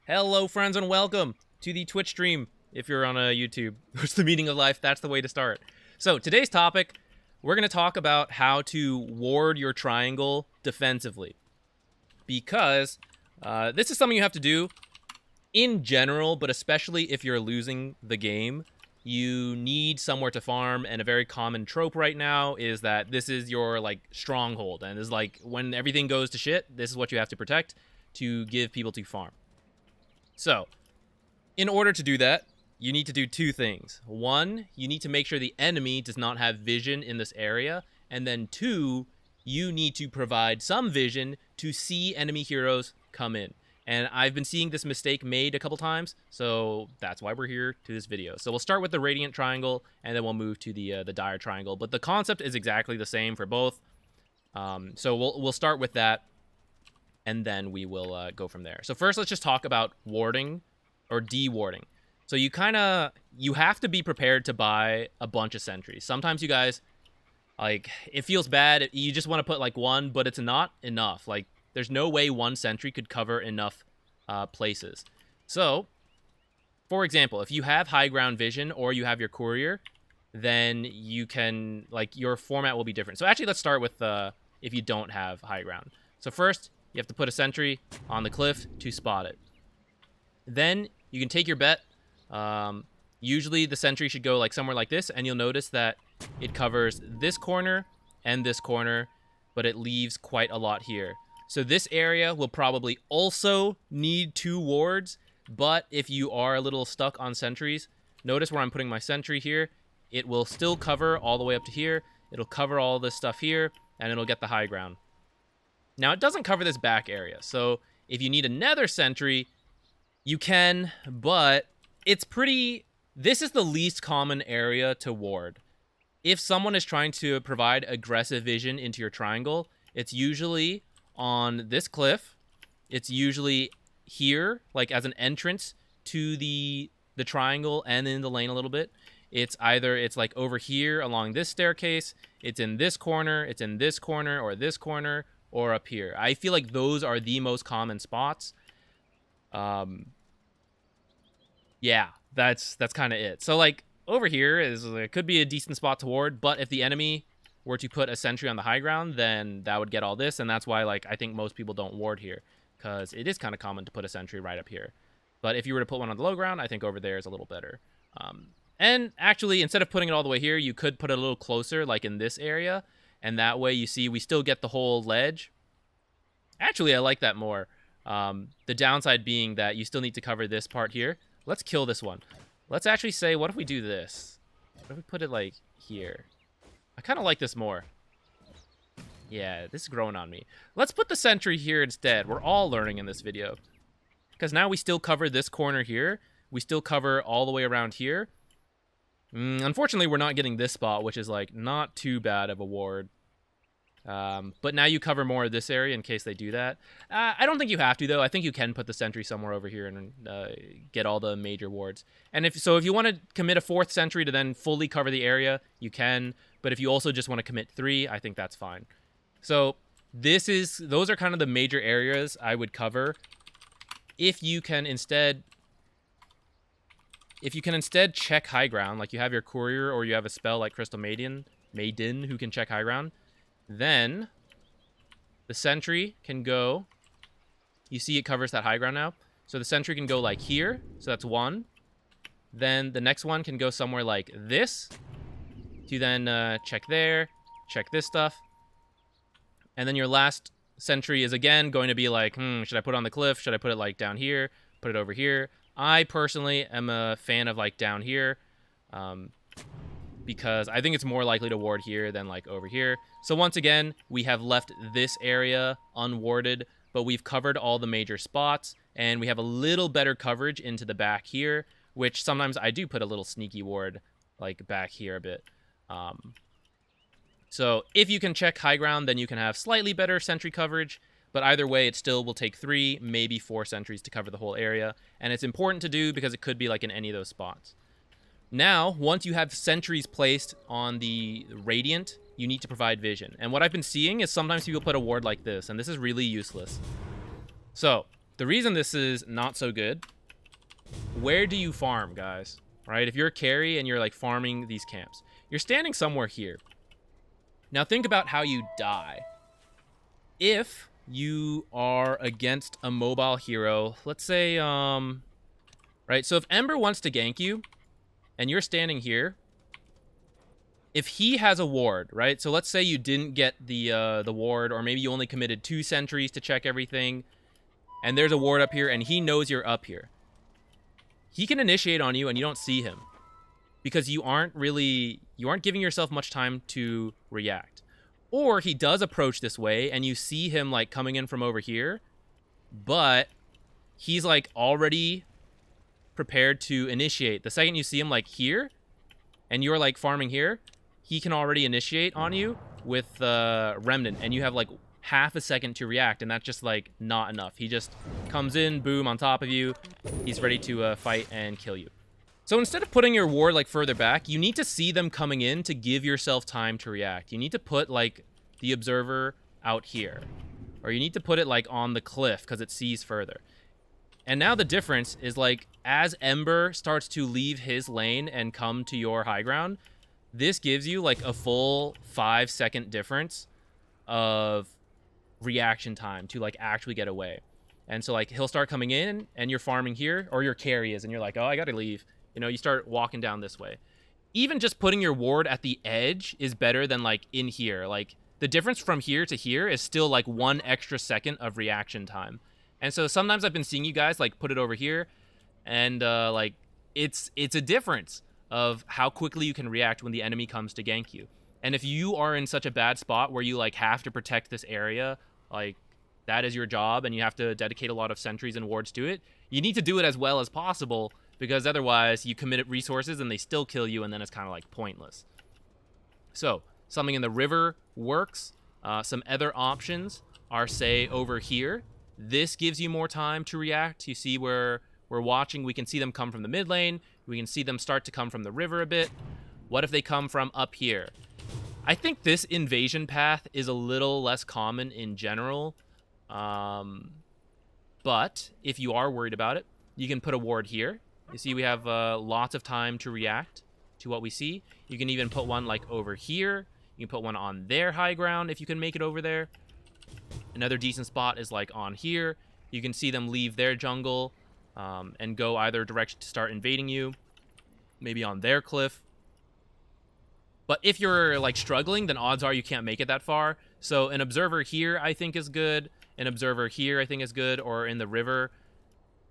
Hello, friends, and welcome to the Twitch stream. If you're on a YouTube, it's the meaning of life. That's the way to start. So today's topic, we're going to talk about how to ward your triangle defensively, because this is something you have to do in general, but especially if you're losing the game. You need somewhere to farm, and a very common trope right now is that this is your like stronghold, and is like when everything goes to shit, this is what you have to protect to give people to farm. So, in order to do that, you need to do two things. One, you need to make sure the enemy does not have vision in this area, and then two, you need to provide some vision to see enemy heroes come in. And I've been seeing this mistake made a couple times, so that's why we're here to this video. So we'll start with the Radiant Triangle, and then we'll move to the Dire Triangle. But the concept is exactly the same for both. So we'll start with that, and then we will go from there. So first, let's just talk about warding or de-warding. So you have to be prepared to buy a bunch of sentries. Sometimes you guys, like, it feels bad. You just want to put like one, but it's not enough. Like, there's no way one sentry could cover enough places. So, for example, if you have high ground vision or you have your courier, then you can, like, your format will be different. So actually, let's start with if you don't have high ground. So first, you have to put a sentry on the cliff to spot it. Then you can take your bet. Usually the sentry should go like somewhere like this, and you'll notice that it covers this corner and this corner, but it leaves quite a lot here. So this area will probably also need 2 wards, but if you are a little stuck on sentries, notice where I'm putting my sentry here. It will still cover all the way up to here. It'll cover all this stuff here, and it'll get the high ground. Now, it doesn't cover this back area, so if you need another sentry, you can, but it's pretty... This is the least common area to ward. If someone is trying to provide aggressive vision into your triangle, it's usually on this cliff. It's usually here, like as an entrance to the triangle and in the lane a little bit. It's like over here along this staircase, it's in this corner, it's in this corner, or up here. I feel like those are the most common spots. Yeah, that's kind of it. So like over here it could be a decent spot to ward, but if the enemy were to put a sentry on the high ground, then that would get all this, and that's why like I think most people don't ward here, because it is kind of common to put a sentry right up here. But if you were to put one on the low ground, I think over there is a little better. And actually, instead of putting it all the way here, you could put it a little closer, like in this area, and that way you see we still get the whole ledge. Actually, I like that more. The downside being that you still need to cover this part here. Let's kill this one. Let's actually say, what if we do this? What if we put it like here? I kind of like this more. Yeah, this is growing on me. Let's put the sentry here instead. We're all learning in this video. Because now we still cover this corner here. We still cover all the way around here. Unfortunately, we're not getting this spot, which is like not too bad of a ward. But now you cover more of this area in case they do that. I don't think you have to, though. I think you can put the sentry somewhere over here and get all the major wards. And if you want to commit a 4th sentry to then fully cover the area, you can. But if you also just want to commit 3, I think that's fine. So those are kind of the major areas I would cover. If you can instead check high ground, like you have your courier or you have a spell like Crystal Maiden who can check high ground, then the sentry can go. You see it covers that high ground now. So the sentry can go like here. So that's 1. Then the next one can go somewhere like this to then check there, check this stuff. And then your last sentry is again going to be like, should I put it on the cliff? Should I put it like down here? Put it over here? I personally am a fan of like down here. Because I think it's more likely to ward here than like over here. So once again, we have left this area unwarded, but we've covered all the major spots, and we have a little better coverage into the back here, which sometimes I do put a little sneaky ward like back here a bit. So if you can check high ground, then you can have slightly better sentry coverage, but either way, it still will take 3, maybe 4 sentries to cover the whole area, and it's important to do because it could be like in any of those spots. Now, once you have sentries placed on the Radiant, you need to provide vision. And what I've been seeing is sometimes people put a ward like this, and this is really useless. So, The reason this is not so good, where do you farm, guys? Right? If you're a carry and you're like farming these camps, you're standing somewhere here. Now think about how you die. If you are against a mobile hero, let's say, right? So if Ember wants to gank you and you're standing here, if he has a ward, right? So let's say you didn't get the ward, or maybe you only committed 2 sentries to check everything, and there's a ward up here and he knows you're up here. He can initiate on you and you don't see him because you aren't giving yourself much time to react. Or he does approach this way and you see him like coming in from over here, but he's like already prepared to initiate. The second you see him like here and you're like farming here, he can already initiate on you with Remnant, and you have like half a second to react, and that's just like not enough. He just comes in, boom, on top of you. He's ready to fight and kill you. So instead of putting your ward like further back, you need to see them coming in to give yourself time to react. You need to put like the observer out here, or you need to put it like on the cliff because it sees further. And now the difference is like as Ember starts to leave his lane and come to your high ground, this gives you like a full 5-second difference of reaction time to like actually get away. And so like he'll start coming in and you're farming here, or your carry is, and you're like, oh, I gotta leave. You know, you start walking down this way. Even just putting your ward at the edge is better than like in here. Like the difference from here to here is still like 1 extra second of reaction time. And so sometimes I've been seeing you guys like put it over here, and like it's a difference of how quickly you can react when the enemy comes to gank you. And if you are in such a bad spot where you like have to protect this area, like that is your job, and you have to dedicate a lot of sentries and wards to it, you need to do it as well as possible, because otherwise you commit resources and they still kill you, and then it's kind of like pointless. So something in the river works. Some other options are, say, over here. This gives you more time to react. You see where we're watching, we can see them come from the mid lane. We can see them start to come from the river a bit. What if they come from up here? I think this invasion path is a little less common in general. But if you are worried about it, you can put a ward here. You see we have lots of time to react to what we see. You can even put one like over here. You can put one on their high ground if you can make it over there. Another decent spot is like on here. You can see them leave their jungle and go either direction to start invading you. Maybe on their cliff. But if you're like struggling, then odds are you can't make it that far. So an observer here I think is good. An observer here I think is good, or in the river.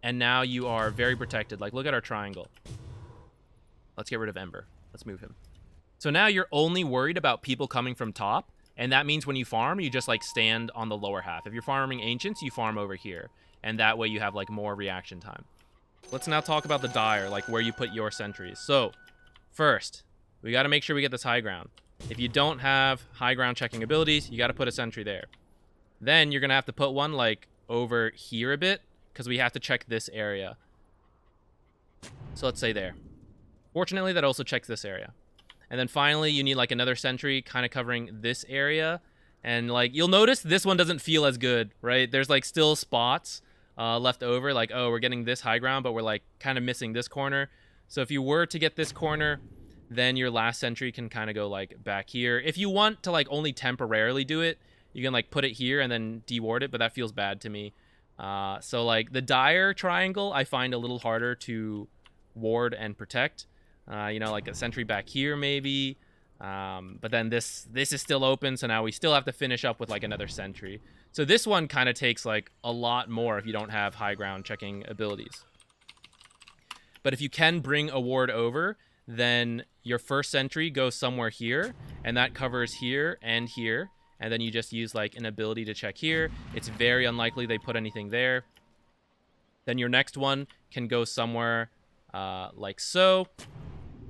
And now you are very protected. Like look at our triangle. Let's get rid of Ember. Let's move him. So now you're only worried about people coming from top. And that means when you farm, you just like stand on the lower half. If you're farming ancients, you farm over here. And that way you have like more reaction time. Let's now talk about the dire, like where you put your sentries. So first, we got to make sure we get this high ground. If you don't have high ground checking abilities, you got to put a sentry there. Then you're going to have to put one like over here a bit, because we have to check this area. So let's say there. Fortunately, that also checks this area. And then finally, you need like another sentry kind of covering this area. And like you'll notice this one doesn't feel as good, right? There's like still spots left over. Like, oh, we're getting this high ground, but we're like kind of missing this corner. So if you were to get this corner, then your last sentry can kind of go like back here. If you want to like only temporarily do it, you can like put it here and then deward it, but that feels bad to me. So like the dire triangle, I find a little harder to ward and protect. You know, like a sentry back here maybe. But then this is still open, so now we still have to finish up with like another sentry. So this one kind of takes like a lot more if you don't have high ground checking abilities. But if you can bring a ward over, then your first sentry goes somewhere here, and that covers here and here. And then you just use like an ability to check here. It's very unlikely they put anything there. Then your next one can go somewhere like so.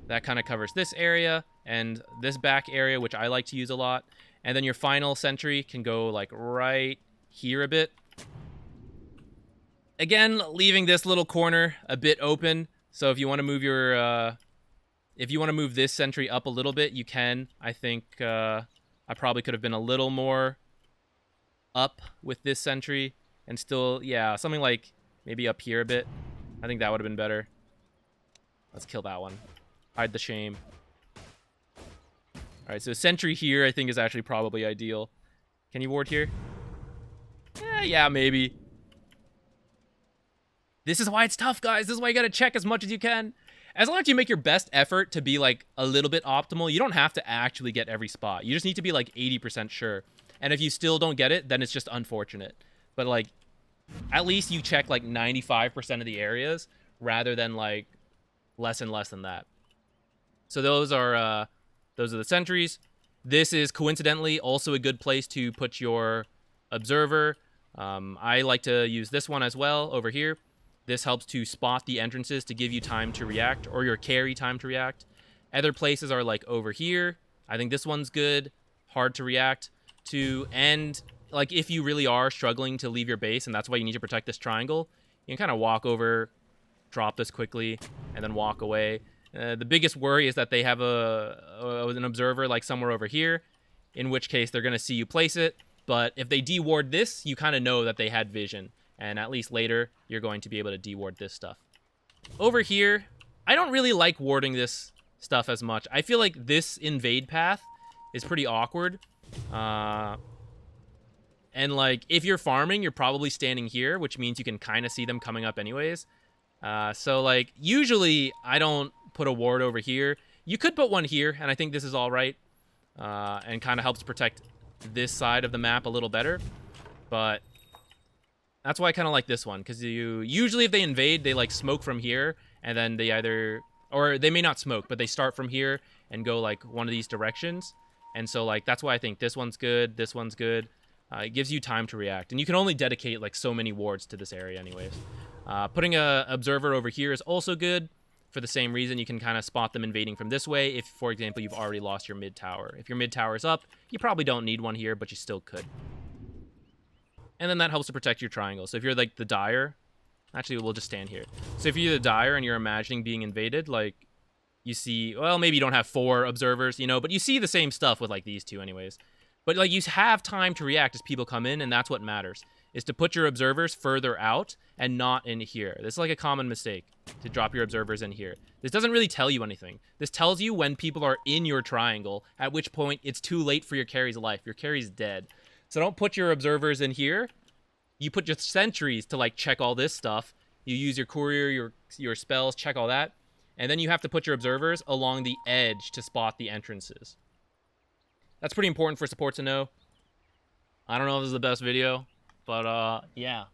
That kind of covers this area and this back area, which I like to use a lot. And then your final sentry can go like right here a bit. Again, leaving this little corner a bit open. So if you want to move your, if you want to move this sentry up a little bit, you can. I think I probably could have been a little more up with this sentry. and still, yeah, something like maybe up here a bit. I think that would have been better. Let's kill that one. Hide the shame. All right, so sentry here I think is actually probably ideal. Can you ward here? Yeah, maybe. This is why it's tough, guys. This is why you gotta check as much as you can. As long as you make your best effort to be, like, a little bit optimal, you don't have to actually get every spot. You just need to be, like, 80% sure. And if you still don't get it, then it's just unfortunate. But, like, at least you check, like, 95% of the areas rather than, like, less and less than that. So those are the sentries. This is coincidentally also a good place to put your observer. I like to use this one as well over here. This helps to spot the entrances to give you time to react, or your carry time to react. Other places are like over here. I think this one's good, hard to react to. And like if you really are struggling to leave your base, and that's why you need to protect this triangle, you can kind of walk over, drop this quickly, and then walk away. The biggest worry is that they have an observer like somewhere over here, in which case they're going to see you place it. But if they deward this, you kind of know that they had vision. And at least later, you're going to be able to deward this stuff. Over here, I don't really like warding this stuff as much. I feel like this invade path is pretty awkward. And like, if you're farming, you're probably standing here, which means you can kind of see them coming up anyways. So like, usually I don't put a ward over here. You could put one here, and I think this is all right. And kind of helps protect this side of the map a little better. But that's why I kind of like this one, because you usually if they invade, they like smoke from here, and then they either, or they may not smoke, but they start from here and go like one of these directions. And so like that's why I think this one's good, this one's good. It gives you time to react, and you can only dedicate like so many wards to this area anyways. Putting a observer over here is also good for the same reason. You can kind of spot them invading from this way if, for example, you've already lost your mid tower. If your mid tower is up, you probably don't need one here, but you still could. And then that helps to protect your triangle. So if you're like the Dire, actually we'll just stand here. So if you're the Dire and you're imagining being invaded, like you see, well, maybe you don't have 4 observers, you know, but you see the same stuff with like these 2 anyways. But like you have time to react as people come in, and that's what matters, is to put your observers further out and not in here. This is like a common mistake, to drop your observers in here. This doesn't really tell you anything. This tells you when people are in your triangle, at which point it's too late for your carry's life. Your carry's dead. So don't put your observers in here. You put your sentries to like check all this stuff. You use your courier, your spells, check all that. And then you have to put your observers along the edge to spot the entrances. That's pretty important for support to know. I don't know if this is the best video, but yeah.